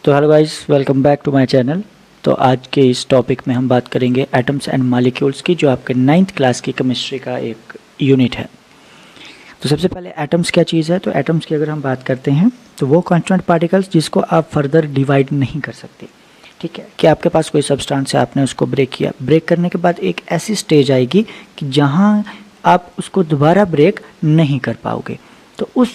तो hello guys, welcome back to my channel. तो आज के इस टॉपिक में हम बात करेंगे एटम्स एंड मॉलिक्यूल्स की, जो आपके 9th क्लास की केमिस्ट्री का एक यूनिट है। तो सबसे पहले एटम्स क्या चीज़ है। तो एटम्स की अगर हम बात करते हैं तो वो कांस्टेंट पार्टिकल्स जिसको आप फर्दर डिवाइड नहीं कर सकते। ठीक है, कि आपके पास कोई सब्सटेंस है, आपने उसको ब्रेक किया, ब्रेक करने के बाद एक ऐसी स्टेज आएगी कि जहाँ आप उसको दोबारा ब्रेक नहीं कर पाओगे। तो उस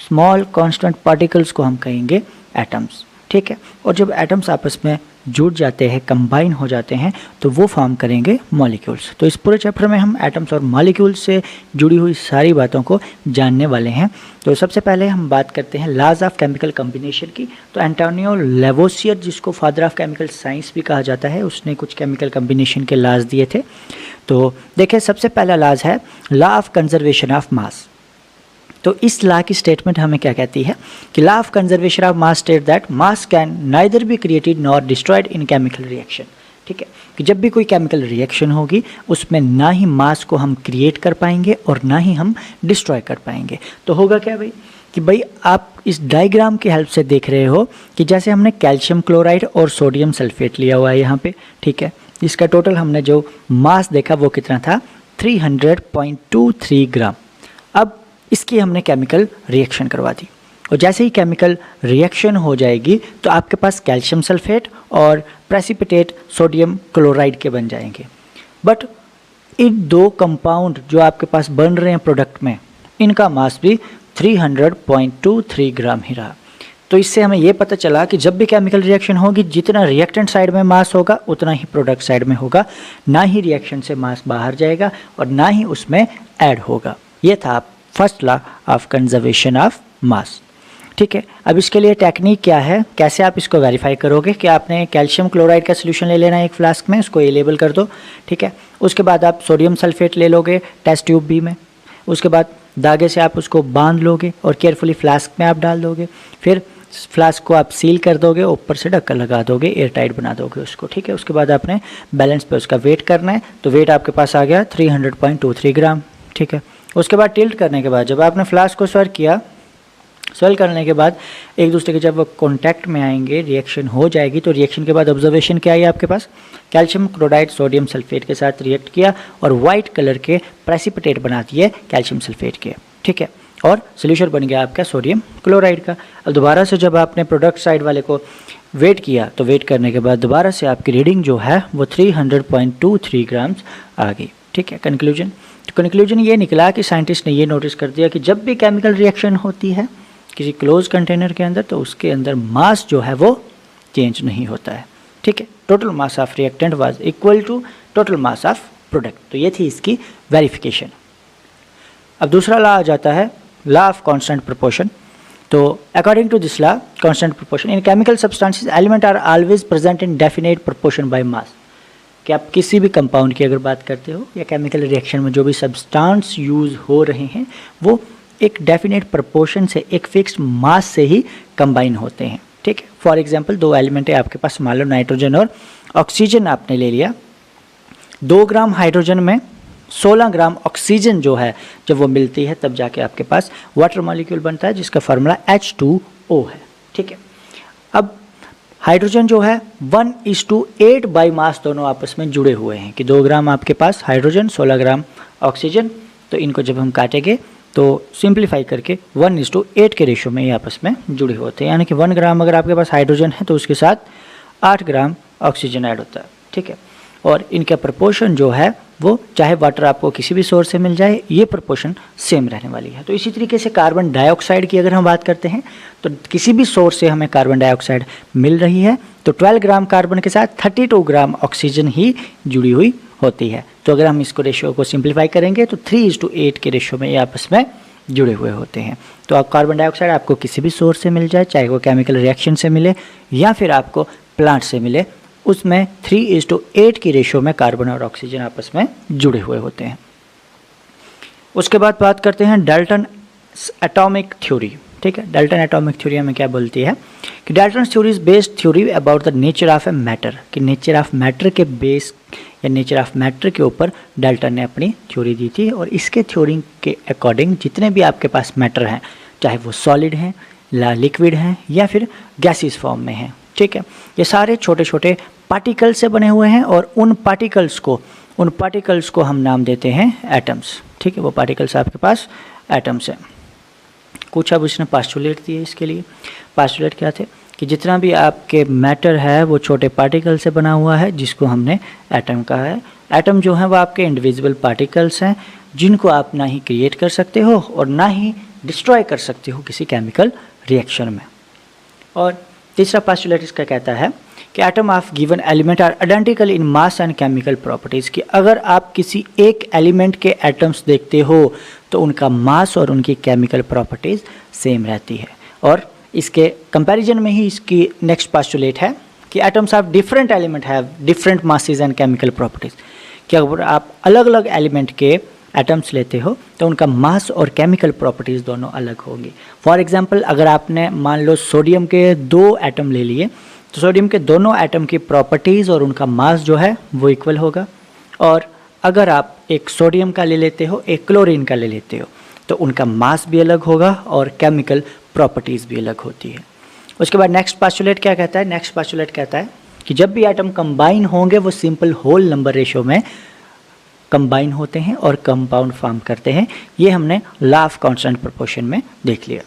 स्मॉल कांस्टेंट पार्टिकल्स को हम कहेंगे एटम्स। ठीक है, और जब एटम्स आपस में जुड़ जाते हैं, कंबाइन हो जाते हैं, तो वो फॉर्म करेंगे मॉलिक्यूल्स। तो इस पूरे चैप्टर में हम एटम्स और मॉलिक्यूल्स से जुड़ी हुई सारी बातों को जानने वाले हैं। तो सबसे पहले हम बात करते हैं लाज ऑफ केमिकल कम्बिनेशन की। तो एंटोनियो लेवोसियर, जिसको फादर ऑफ केमिकल साइंस भी कहा जाता है, उसने कुछ केमिकल कम्बिनेशन के लाज दिए थे। तो देखिए, सबसे पहला लाज है law of conservation of mass. तो इस लॉ की स्टेटमेंट हमें क्या कहती है कि law of conservation of mass state that mass can neither be created nor destroyed in chemical reaction. ठीक है, कि जब भी कोई केमिकल रिएक्शन होगी उसमें ना ही मास को हम क्रिएट कर पाएंगे और ना ही हम डिस्ट्रॉय कर पाएंगे। तो होगा क्या भाई कि भाई आप इस डायग्राम की हेल्प से देख रहे हो कि जैसे हमने कैल्शियम क्लोराइड और सोडियम सल्फेट लिया हुआ है यहाँ पे। ठीक है, इसका टोटल हमने जो मास देखा वो कितना था, 300.23 ग्राम। अब इसकी हमने केमिकल रिएक्शन करवा दी, और जैसे ही केमिकल रिएक्शन हो जाएगी तो आपके पास कैल्शियम सल्फेट और प्रेसिपिटेट सोडियम क्लोराइड के बन जाएंगे। बट इन दो कंपाउंड जो आपके पास बन रहे हैं प्रोडक्ट में, इनका मास भी 300.23 ग्राम ही रहा। तो इससे हमें ये पता चला कि जब भी केमिकल रिएक्शन होगी, जितना रिएक्टेंट साइड में मास होगा उतना ही प्रोडक्ट साइड में होगा, ना ही रिएक्शन से मास बाहर जाएगा और ना ही उसमें ऐड होगा। ये था first law of conservation of mass. ठीक है, अब इसके लिए टेक्निक क्या है, कैसे आप इसको वेरीफाई करोगे कि आपने कैल्शियम क्लोराइड का सोल्यूशन ले लेना है एक फ्लास्क में, उसको ए लेबल कर दो। ठीक है, उसके बाद आप सोडियम सल्फेट ले लोगे टेस्ट ट्यूब बी में, उसके बाद धागे से आप उसको बांध लोगे और केयरफुली फ्लास्क में आप डाल दोगे। फिर फ्लास्क को आप सील कर दोगे, ऊपर से ढक्कन लगा दोगे, एयर टाइट बना दोगे उसको। ठीक है, उसके बाद आपने बैलेंस पे उसका वेट करना है। तो वेट आपके पास आ गया 300.23 ग्राम। ठीक है, उसके बाद टिल्ट करने के बाद जब आपने फ्लास्क को स्वर किया, स्वेल करने के बाद एक दूसरे के जब वो कॉन्टैक्ट में आएंगे, रिएक्शन हो जाएगी। तो रिएक्शन के बाद ऑब्जर्वेशन क्या है आपके पास, कैल्शियम क्लोराइड सोडियम सल्फेट के साथ रिएक्ट किया और वाइट कलर के प्रेसिपिटेट बना दिए कैल्शियम सल्फेट के। ठीक है, और सोल्यूशन बन गया आपका सोडियम क्लोराइड का। अब दोबारा से जब आपने प्रोडक्ट साइड वाले को वेट किया, तो वेट करने के बाद दोबारा से आपकी रीडिंग जो है वो 300.23 ग्राम्स आ गई। ठीक है, कंक्लूजन। तो कंक्लूजन ये निकला कि साइंटिस्ट ने ये नोटिस कर दिया कि जब भी केमिकल रिएक्शन होती है किसी क्लोज कंटेनर के अंदर, तो उसके अंदर मास जो है वो चेंज नहीं होता है। ठीक है, total mass of reactant was equal to total mass of product. तो ये थी इसकी वेरिफिकेशन। अब दूसरा लॉ आ जाता है लॉ ऑफ कांस्टेंट प्रोपोर्शन। तो according to this law constant proportion in chemical substances element are always present in definite proportion by mass. कि आप किसी भी कंपाउंड की अगर बात करते हो या केमिकल रिएक्शन में जो भी सब्सटेंस यूज़ हो रहे हैं, वो एक डेफिनेट प्रोपोर्शन से, एक फिक्स्ड मास से ही कंबाइन होते हैं। ठीक है, फॉर एग्जांपल दो एलिमेंट है आपके पास, मान लो नाइट्रोजन और ऑक्सीजन आपने ले लिया। 2 ग्राम हाइड्रोजन में 16 ग्राम ऑक्सीजन जो है, जब वो मिलती है तब जाके आपके पास वाटर मॉलिक्यूल बनता है, जिसका फार्मूला H2O है। ठीक है, अब हाइड्रोजन जो है 1:8 बाई मास दोनों आपस में जुड़े हुए हैं कि 2 ग्राम आपके पास हाइड्रोजन, 16 ग्राम ऑक्सीजन। तो इनको जब हम काटेंगे तो सिंप्लीफाई करके 1:8 के रेशो में ये आपस में जुड़े होते हैं। यानी कि 1 ग्राम अगर आपके पास हाइड्रोजन है तो उसके साथ 8 ग्राम ऑक्सीजन ऐड होता है। ठीक है, और इनका प्रोपोर्शन जो है वो, चाहे वाटर आपको किसी भी सोर्स से मिल जाए, ये प्रोपोर्शन सेम रहने वाली है। तो इसी तरीके से कार्बन डाइऑक्साइड की अगर हम बात करते हैं, तो किसी भी सोर्स से हमें कार्बन डाइऑक्साइड मिल रही है तो 12 ग्राम कार्बन के साथ 32 ग्राम ऑक्सीजन ही जुड़ी हुई होती है। तो अगर हम इसको रेशियो को सिंप्लीफाई करेंगे तो 3:8 के रेशियो में ये आपस में जुड़े हुए होते हैं। तो आप कार्बन डाइऑक्साइड आपको किसी भी सोर्स से मिल जाए, चाहे वो केमिकल रिएक्शन से मिले या फिर आपको प्लांट से मिले, उसमें 3:8 की रेशियो में कार्बन और ऑक्सीजन आपस में जुड़े हुए होते हैं। उसके बाद बात करते हैं डाल्टन एटॉमिक थ्योरी। ठीक है, डाल्टन एटॉमिक थ्योरी हमें क्या बोलती है कि Dalton theory is based theory about the nature of a matter. कि नेचर ऑफ मैटर के बेस या नेचर ऑफ मैटर के ऊपर डाल्टन ने अपनी थ्योरी दी थी। और इसके थ्योरी के अकॉर्डिंग जितने भी आपके पास मैटर हैं, चाहे वो सॉलिड हैं, लिक्विड हैं या फिर गैसियस फॉर्म में हैं, ठीक है। ये सारे छोटे छोटे पार्टिकल से बने हुए हैं और उन पार्टिकल्स को हम नाम देते हैं एटम्स, ठीक है। वो पार्टिकल्स आपके पास एटम्स हैं। कुछ अब उसने पास्टुलेट दिए इसके लिए। पास्टुलेट क्या थे कि जितना भी आपके मैटर है वो छोटे पार्टिकल से बना हुआ है, जिसको हमने एटम कहा है। एटम जो है वो आपके इंडिविजुअल पार्टिकल्स हैं जिनको आप ना ही क्रिएट कर सकते हो और ना ही डिस्ट्रॉय कर सकते हो किसी केमिकल रिएक्शन में। और तीसरा पास्टुलेट इसका कहता है कि atom of given element are identical in mass and chemical properties, कि अगर आप किसी एक एलिमेंट के एटम्स देखते हो तो उनका मास और उनकी केमिकल प्रॉपर्टीज़ सेम रहती है। और इसके कंपैरिजन में ही इसकी नेक्स्ट पास्टुलेट है कि atoms of different element have different masses and chemical properties, कि अगर आप अलग अलग एलिमेंट के एटम्स लेते हो तो उनका मास और केमिकल प्रॉपर्टीज़ दोनों अलग होंगी। फॉर एग्जांपल, अगर आपने मान लो सोडियम के 2 एटम ले लिए तो सोडियम के दोनों एटम की प्रॉपर्टीज़ और उनका मास जो है वो इक्वल होगा। और अगर आप एक सोडियम का ले लेते हो, एक क्लोरीन का ले लेते हो, तो उनका मास भी अलग होगा और केमिकल प्रॉपर्टीज़ भी अलग होती है। उसके बाद नेक्स्ट पास्टुलेट क्या कहता है? नेक्स्ट पास्टुलेट कहता है कि जब भी एटम कंबाइन होंगे वो सिंपल होल नंबर रेशो में कंबाइन होते हैं और कंपाउंड फॉर्म करते हैं। ये हमने लॉ ऑफ कांस्टेंट प्रोपोर्शन में देख लिया।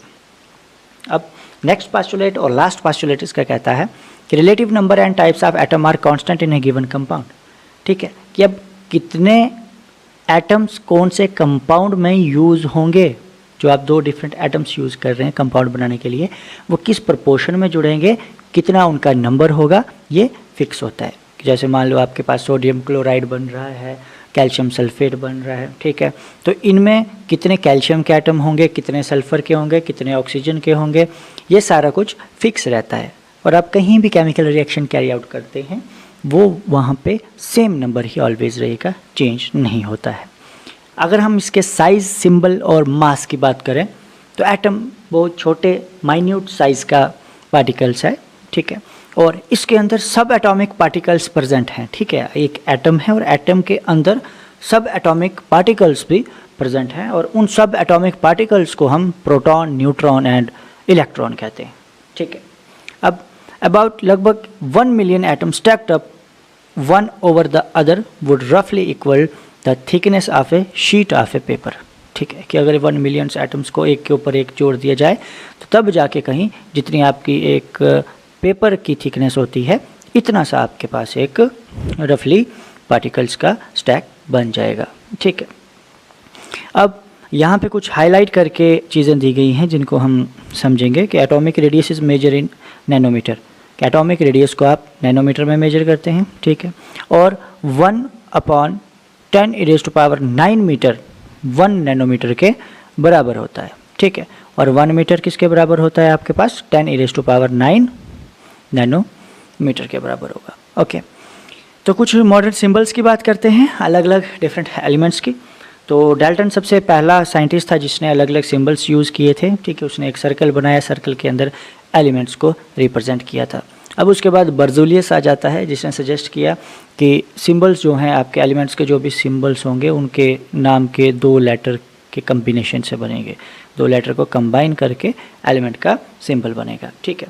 अब नेक्स्ट पास्टुलेट और लास्ट पास्टुलेट इसका कहता है कि relative number and types of atom are constant in a given compound, ठीक है। कि अब कितने एटम्स कौन से कंपाउंड में यूज़ होंगे, जो आप 2 डिफरेंट एटम्स यूज़ कर रहे हैं कंपाउंड बनाने के लिए, वो किस प्रोपोर्शन में जुड़ेंगे, कितना उनका नंबर होगा, ये फिक्स होता है। जैसे मान लो आपके पास सोडियम क्लोराइड बन रहा है, कैल्शियम सल्फेट बन रहा है, ठीक है। तो इनमें कितने कैल्शियम के एटम होंगे, कितने सल्फ़र के होंगे, कितने ऑक्सीजन के होंगे, ये सारा कुछ फिक्स रहता है। और आप कहीं भी केमिकल रिएक्शन कैरी आउट करते हैं वो वहाँ पे सेम नंबर ही ऑलवेज रहेगा, चेंज नहीं होता है। अगर हम इसके साइज़, सिंबल और मास की बात करें तो एटम बहुत छोटे माइन्यूट साइज़ का पार्टिकल्स है, ठीक है। और इसके अंदर सब एटॉमिक पार्टिकल्स प्रेजेंट हैं, ठीक है। एक एटम है और एटम के अंदर सब एटॉमिक पार्टिकल्स भी प्रेजेंट हैं और उन सब एटॉमिक पार्टिकल्स को हम प्रोटॉन, न्यूट्रॉन एंड इलेक्ट्रॉन कहते हैं, ठीक है। अब अबाउट लगभग 1 million atom stacked up one over the other would रफली equal the thickness of a sheet of a paper, ठीक है। कि अगर 1 मिलियन एटम्स को एक के ऊपर एक जोड़ दिया जाए तो तब जाके कहीं जितनी आपकी एक पेपर की थिकनेस होती है इतना सा आपके पास एक रफली पार्टिकल्स का स्टैक बन जाएगा, ठीक है। अब यहाँ पे कुछ हाईलाइट करके चीज़ें दी गई हैं जिनको हम समझेंगे कि atomic radius is measure in nanometer, कि एटॉमिक रेडियस को आप नैनोमीटर में मेजर करते हैं, ठीक है। और 1/10⁻⁹ मीटर 1 नैनोमीटर के बराबर होता है, ठीक है। और 1 मीटर किसके बराबर होता है आपके पास? 10⁹ नैनोमीटर के बराबर होगा, ओके। तो कुछ मॉडर्न सिंबल्स की बात करते हैं, अलग अलग डिफरेंट एलिमेंट्स की। तो डाल्टन सबसे पहला साइंटिस्ट था जिसने अलग अलग सिंबल्स यूज़ किए थे, ठीक है। उसने एक सर्कल बनाया, सर्कल के अंदर एलिमेंट्स को रिप्रेजेंट किया था। अब उसके बाद बर्जूलियस आ जाता है जिसने सजेस्ट किया कि सिंबल्स जो हैं आपके एलिमेंट्स के, जो भी सिंबल्स होंगे उनके नाम के 2 लेटर के कम्बिनेशन से बनेंगे, 2 लेटर को कंबाइन करके एलिमेंट का सिंबल बनेगा, ठीक है।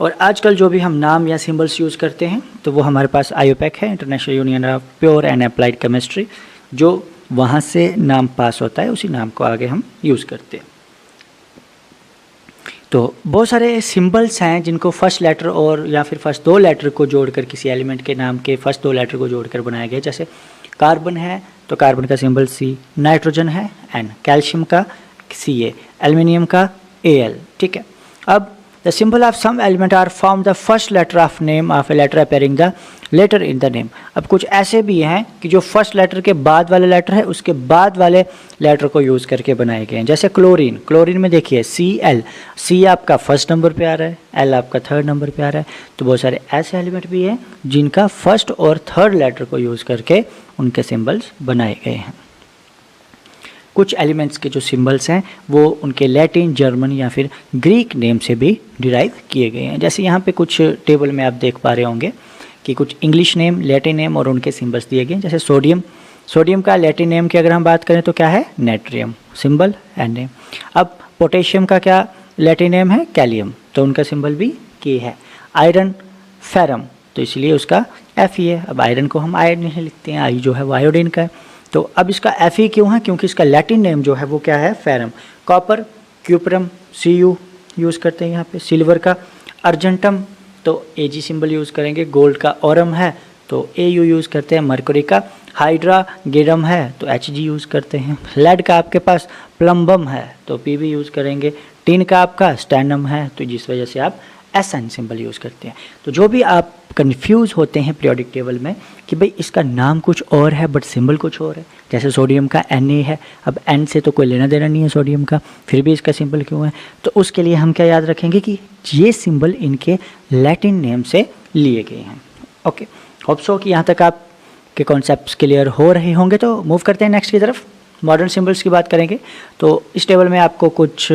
और आजकल जो भी हम नाम या सिंबल्स यूज़ करते हैं तो वो हमारे पास आईयूपैक है, international union of pure and applied chemistry, जो वहाँ से नाम पास होता है उसी नाम को आगे हम यूज़ करते हैं। तो बहुत सारे सिंबल्स हैं जिनको फर्स्ट लेटर और या फिर फर्स्ट 2 लेटर को जोड़कर किसी एलिमेंट के नाम के फर्स्ट 2 लेटर को जोड़कर बनाया गया। जैसे कार्बन है तो कार्बन का सिंबल C, नाइट्रोजन है N, कैल्शियम का Ca, एल्युमिनियम का Al, ठीक है। अब the symbol of some element are form the first letter of name of a letter appearing the letter in the name. अब कुछ ऐसे भी हैं कि जो फर्स्ट लेटर के बाद वाले लेटर है उसके बाद वाले लेटर को यूज़ करके बनाए गए हैं। जैसे क्लोरीन, क्लोरीन में देखिए Cl, C आपका फर्स्ट नंबर पे आ रहा है, L आपका 3rd नंबर पे आ रहा है। तो बहुत सारे ऐसे एलिमेंट भी हैं जिनका फर्स्ट और 3rd लेटर को यूज़ करके उनके सिम्बल्स बनाए गए हैं। कुछ एलिमेंट्स के जो सिंबल्स हैं वो उनके लैटिन, जर्मन या फिर ग्रीक नेम से भी डिराइव किए गए हैं। जैसे यहाँ पे कुछ टेबल में आप देख पा रहे होंगे कि कुछ इंग्लिश नेम, लैटिन नेम और उनके सिंबल्स दिए गए हैं। जैसे सोडियम, सोडियम का लैटिन नेम की अगर हम बात करें तो क्या है? Natrium, symbol and name. अब पोटेशियम का क्या लैटिन नेम है? कैलियम, तो उनका सिंबल भी के है। आयरन फेरम, तो इसलिए उसका Fe है। अब आयरन को हम आयरन ही लिखते हैं, आई जो है वो आयोडीन का है। तो अब इसका Fe क्यों है? क्योंकि इसका लैटिन नेम जो है वो क्या है? फेरम। कॉपर, क्यूपरम, Cu यूज़ करते हैं यहाँ पे। सिल्वर का अर्जेंटम तो Ag सिंबल यूज़ करेंगे। गोल्ड का ऑरम है तो Au यूज़ करते हैं। मरकरी का हाइड्रा गेडम है तो Hg यूज़ करते हैं। लेड का आपके पास प्लम्बम है तो Pb यूज़ करेंगे। टिन का आपका स्टैंडम है तो जिस वजह से आप Sn सिंबल यूज़ करते हैं। तो जो भी आप कन्फ्यूज़ होते हैं पीरियोडिक टेबल में कि भाई इसका नाम कुछ और है बट सिंबल कुछ और है, जैसे सोडियम का Na है, अब N से तो कोई लेना देना नहीं है सोडियम का, फिर भी इसका सिंबल क्यों है? तो उसके लिए हम क्या याद रखेंगे कि ये सिंबल इनके लैटिन नेम से लिए गए हैं। ओके, होप सो कि यहाँ तक आपके कॉन्सेप्ट्स क्लियर हो रहे होंगे। तो मूव करते हैं नेक्स्ट की तरफ, मॉडर्न सिंबल्स की बात करेंगे। तो इस टेबल में आपको कुछ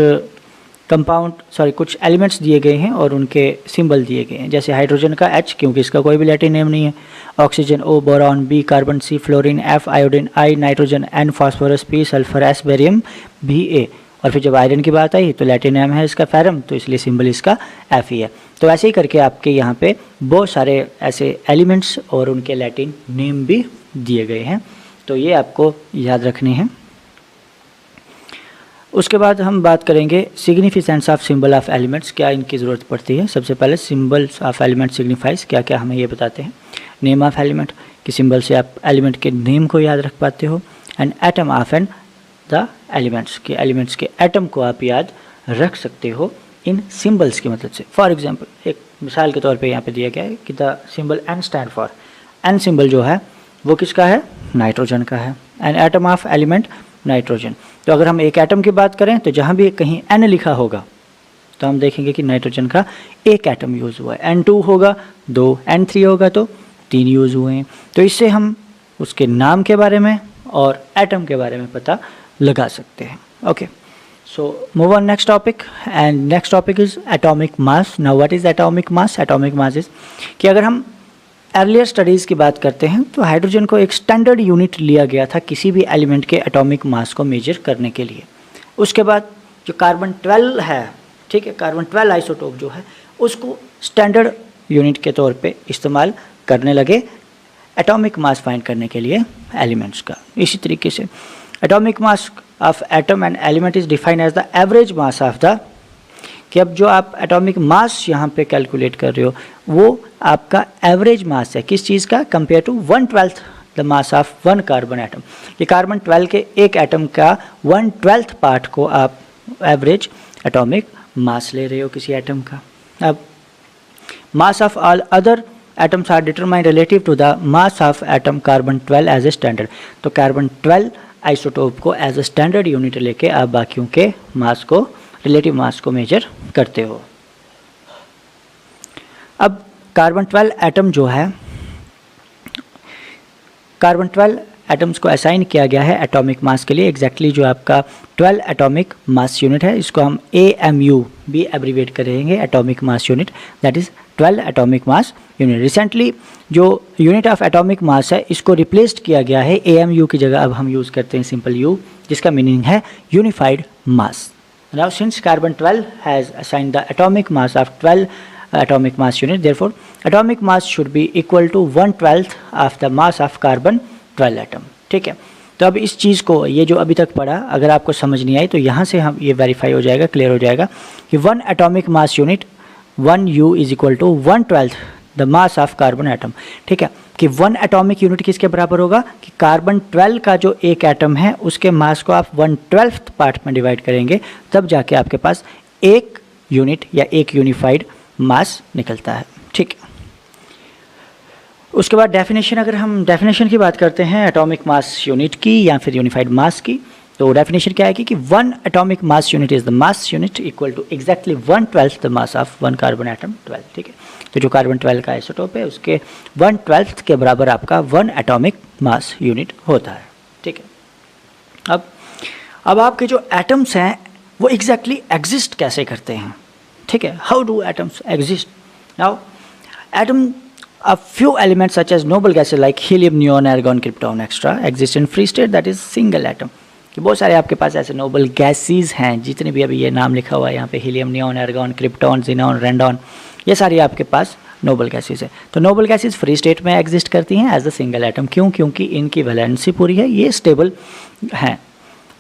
कुछ एलिमेंट्स दिए गए हैं और उनके सिंबल दिए गए हैं। जैसे हाइड्रोजन का H, क्योंकि इसका कोई भी लैटिन नेम नहीं है। Oxygen O, boron B, carbon C, fluorine F, iodine I, nitrogen N, phosphorus P, sulphur S, barium Ba। और फिर जब आयरन की बात आई तो लैटिन नेम है इसका फेरम, तो इसलिए सिंबल इसका Fe है। तो ऐसे ही करके आपके यहाँ पे बहुत सारे ऐसे एलिमेंट्स और उनके लैटिन नेम भी दिए गए हैं, तो ये आपको याद रखने हैं। उसके बाद हम बात करेंगे significance of symbol of elements, क्या इनकी ज़रूरत पड़ती है। सबसे पहले सिंबल्स ऑफ एलिमेंट सिग्निफाइज क्या क्या हमें ये बताते हैं। नेम ऑफ एलिमेंट, कि सिंबल से आप एलिमेंट के नेम को याद रख पाते हो। And atom of and the elements, के एलिमेंट्स के एटम को आप याद रख सकते हो इन सिंबल्स की मदद से। फॉर एग्जाम्पल एक मिसाल के तौर पर यहाँ पर दिया गया है कि the symbol N stand for, N symbol जो है वो किसका है? नाइट्रोजन का है। And atom of element nitrogen. तो अगर हम एक एटम की बात करें तो जहाँ भी कहीं N लिखा होगा तो हम देखेंगे कि नाइट्रोजन का एक एटम यूज़ हुआ है। N2 होगा 2, N3 होगा तो 3 यूज़ हुए हैं। तो इससे हम उसके नाम के बारे में और एटम के बारे में पता लगा सकते हैं। Okay, so move on next topic, and next topic is atomic mass. Now what is atomic mass? Atomic mass is कि अगर हम अर्लियर स्टडीज़ की बात करते हैं तो हाइड्रोजन को एक स्टैंडर्ड यूनिट लिया गया था किसी भी एलिमेंट के एटॉमिक मास को मेजर करने के लिए। उसके बाद जो कार्बन 12 है, ठीक है, कार्बन 12 आइसोटोप जो है उसको स्टैंडर्ड यूनिट के तौर पे इस्तेमाल करने लगे एटॉमिक मास फाइंड करने के लिए एलिमेंट्स का। इसी तरीके से atomic mass of atom and element is defined as the average mass of the, कि अब जो आप एटॉमिक मास यहाँ पे कैलकुलेट कर रहे हो वो आपका एवरेज मास है किस चीज़ का? Compare to 1/12 the mass of one carbon atom. ये कार्बन 12 के एक एटम का 1/12 पार्ट को आप एवरेज एटॉमिक मास ले रहे हो किसी एटम का। अब mass of all other atoms are determined relative to the mass of atom carbon 12 as a standard. तो कार्बन 12 आइसोटोप को एज ए स्टैंडर्ड यूनिट लेके आप बाकियों के मास को, रिलेटिव मास को मेजर करते हो। अब कार्बन 12 एटम जो है, कार्बन 12 एटम्स को असाइन किया गया है एटॉमिक मास के लिए। एग्जैक्टली जो आपका 12 एटॉमिक मास यूनिट है इसको हम AMU भी एब्रीवेट करेंगे, atomic mass unit, that is 12 atomic mass unit. Recently जो यूनिट ऑफ एटॉमिक मास है इसको रिप्लेस्ड किया गया है, AMU की जगह अब हम यूज़ करते हैं सिंपल U, जिसका मीनिंग है unified mass. Now since carbon 12 has assigned the atomic mass of 12 atomic mass unit, therefore atomic mass should be equal to 1/12 of the mass of carbon 12 atom। ठीक है, तो अब इस चीज़ को, ये जो अभी तक पढ़ा, अगर आपको समझ नहीं आई तो यहाँ से हम ये वेरीफाई हो जाएगा, क्लियर हो जाएगा कि 1 atomic mass unit 1U is equal to 1/12 the mass of carbon atom. ठीक है, कि 1 एटॉमिक यूनिट किसके बराबर होगा? कि कार्बन 12 का जो एक एटम है उसके मास को आप 1/12 पार्ट में डिवाइड करेंगे, तब जाके आपके पास एक यूनिट या एक यूनिफाइड मास निकलता है। ठीक है, उसके बाद डेफिनेशन, अगर हम डेफिनेशन की बात करते हैं एटॉमिक मास यूनिट की या फिर यूनिफाइड मास की, तो डेफिनेशन क्या है कि 1 atomic mass unit is the mass unit equal to exactly 1/12 the mass of 1 carbon atom 12। ठीक है, तो जो कार्बन 12 का आइसोटोप है उसके 1/12 के बराबर आपका 1 एटॉमिक मास यूनिट होता है। ठीक है, अब आपके जो एटम्स हैं वो एग्जैक्टली एग्जिस्ट कैसे करते हैं? ठीक है, how do atoms exist? Now atom, a few elements such as noble gases like helium, neon, argon, krypton, etc. exist in free state, that is single atom। कि बहुत सारे आपके पास ऐसे नोबल गैसेस हैं, जितने भी अभी ये नाम लिखा हुआ है यहाँ पे, helium, neon, argon, krypton, xenon, radon, ये सारी आपके पास नोबल गैसेस है। तो नोबल गैसेस फ्री स्टेट में एग्जिस्ट करती हैं एज अ सिंगल एटम। क्यों? क्योंकि इनकी वैलेंसी पूरी है, ये स्टेबल हैं।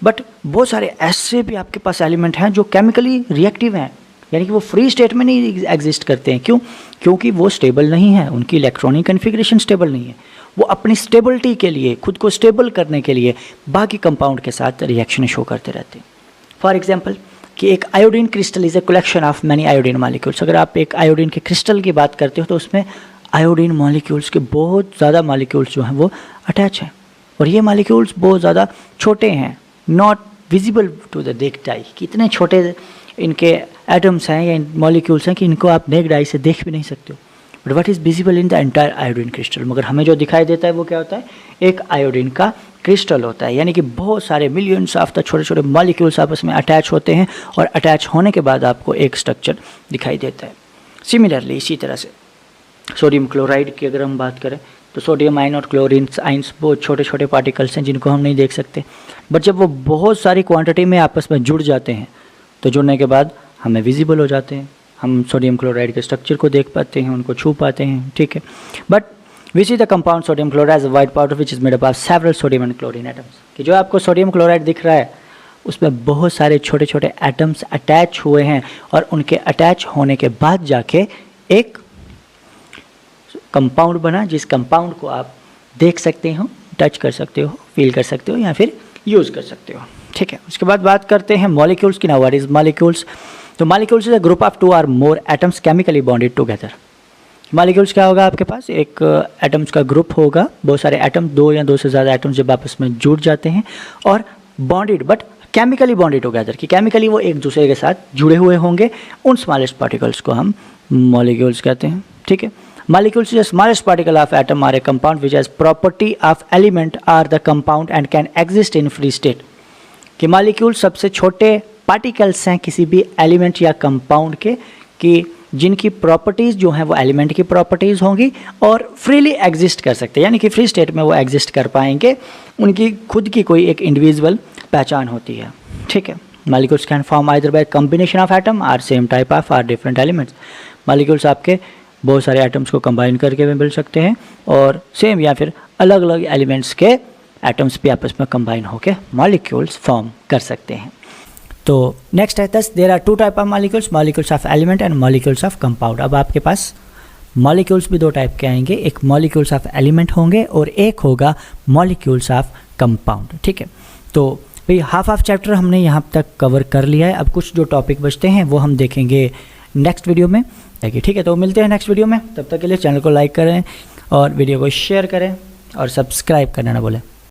बट बहुत सारे ऐसे भी आपके पास एलिमेंट हैं जो केमिकली रिएक्टिव हैं, यानी कि वो फ्री स्टेट में नहीं एग्जिस्ट करते हैं। क्यों? क्योंकि वो स्टेबल नहीं है, उनकी इलेक्ट्रॉनिक कन्फिग्रेशन स्टेबल नहीं है। वो अपनी स्टेबिलिटी के लिए, खुद को स्टेबल करने के लिए बाकी कंपाउंड के साथ रिएक्शन शो करते रहते हैं। फॉर एग्जांपल कि एक iodine crystal is a collection of many iodine molecules. अगर आप एक आयोडीन के क्रिस्टल की बात करते हो तो उसमें आयोडीन मॉलिक्यूल्स के बहुत ज़्यादा मॉलिक्यूल्स जो हैं वो अटैच हैं, और ये मॉलिक्यूल्स बहुत ज़्यादा छोटे हैं, not visible to the naked eye. कितने छोटे इनके एटम्स हैं या मॉलिक्यूल्स हैं कि इनको आप नेक्ड आई से देख भी नहीं सकते हो। But what is visible in the entire iodine crystal. मगर हमें जो दिखाई देता है वो क्या होता है? एक आयोडीन का क्रिस्टल होता है, यानी कि बहुत सारे मिलियंस ऑफ द छोटे छोटे मॉलिक्यूल्स आपस में अटैच होते हैं, और अटैच होने के बाद आपको एक स्ट्रक्चर दिखाई देता है। सिमिलरली इसी तरह से सोडियम क्लोराइड की अगर हम बात करें तो सोडियम आयन और क्लोरीन आइंस बहुत छोटे छोटे पार्टिकल्स हैं जिनको हम नहीं देख सकते, बट जब वो बहुत सारी क्वांटिटी में आपस में जुड़ जाते हैं तो जुड़ने के बाद हमें विजिबल हो जाते हैं। हम सोडियम क्लोराइड के स्ट्रक्चर को देख पाते हैं, उनको छू पाते हैं, ठीक है। But we see the compound sodium chloride as a white powder which is made up of several sodium and chlorine atoms. कि जो आपको सोडियम क्लोराइड दिख रहा है उसमें बहुत सारे छोटे छोटे एटम्स अटैच हुए हैं, और उनके अटैच होने के बाद जाके एक कंपाउंड बना, जिस कंपाउंड को आप देख सकते हो, टच कर सकते हो, फील कर सकते हो या फिर यूज़ कर सकते हो, ठीक है। उसके बाद बात करते हैं मॉलिक्यूल्स की। Now what is molecules? तो molecules is a group of 2 or more atoms chemically bonded together. Molecules क्या होगा आपके पास? एक एटम्स का ग्रुप होगा, बहुत सारे एटम, 2 या 2 से ज़्यादा एटम्स जब आपस में जुड़ जाते हैं और bonded but chemically bonded together, कि केमिकली वो एक दूसरे के साथ जुड़े हुए होंगे, उन स्मॉलेस्ट पार्टिकल्स को हम मॉलिक्यूल्स कहते हैं, ठीक है। Molecules is the smallest particle of atom or a compound which has property of element or the compound and can exist in free state। कि मॉलिक्यूल सबसे छोटे पार्टिकल्स हैं किसी भी एलिमेंट या कंपाउंड के, कि जिनकी प्रॉपर्टीज़ जो हैं वो एलिमेंट की प्रॉपर्टीज़ होंगी और फ्रीली एग्जिस्ट कर सकते हैं, यानी कि फ्री स्टेट में वो एग्जिस्ट कर पाएंगे, उनकी खुद की कोई एक इंडिविजुअल पहचान होती है, ठीक है। Molecules can form either by combination of atom और same type of or different elements. Molecules आपके बहुत सारे एटम्स को कंबाइन करके भी मिल सकते हैं, और सेम या फिर अलग अलग एलिमेंट्स के एटम्स भी आपस में कंबाइन होकर मॉलिक्यूल्स फॉर्म कर सकते हैं। तो नेक्स्ट है this there are 2 type of molecules, molecules of element and मॉलिक्यूल्स ऑफ कंपाउंड। अब आपके पास मॉलिक्यूल्स भी 2 टाइप के आएंगे, एक मॉलिक्यूल्स ऑफ एलिमेंट होंगे और एक होगा मॉलिक्यूल्स ऑफ कंपाउंड, ठीक है। तो भाई हाफ ऑफ चैप्टर हमने यहाँ तक कवर कर लिया है। अब कुछ जो टॉपिक बचते हैं वो हम देखेंगे नेक्स्ट वीडियो में, ठीक है। तो मिलते हैं नेक्स्ट वीडियो में, तब तक के लिए चैनल को लाइक करें और वीडियो को शेयर करें और सब्सक्राइब करना ना भूलें।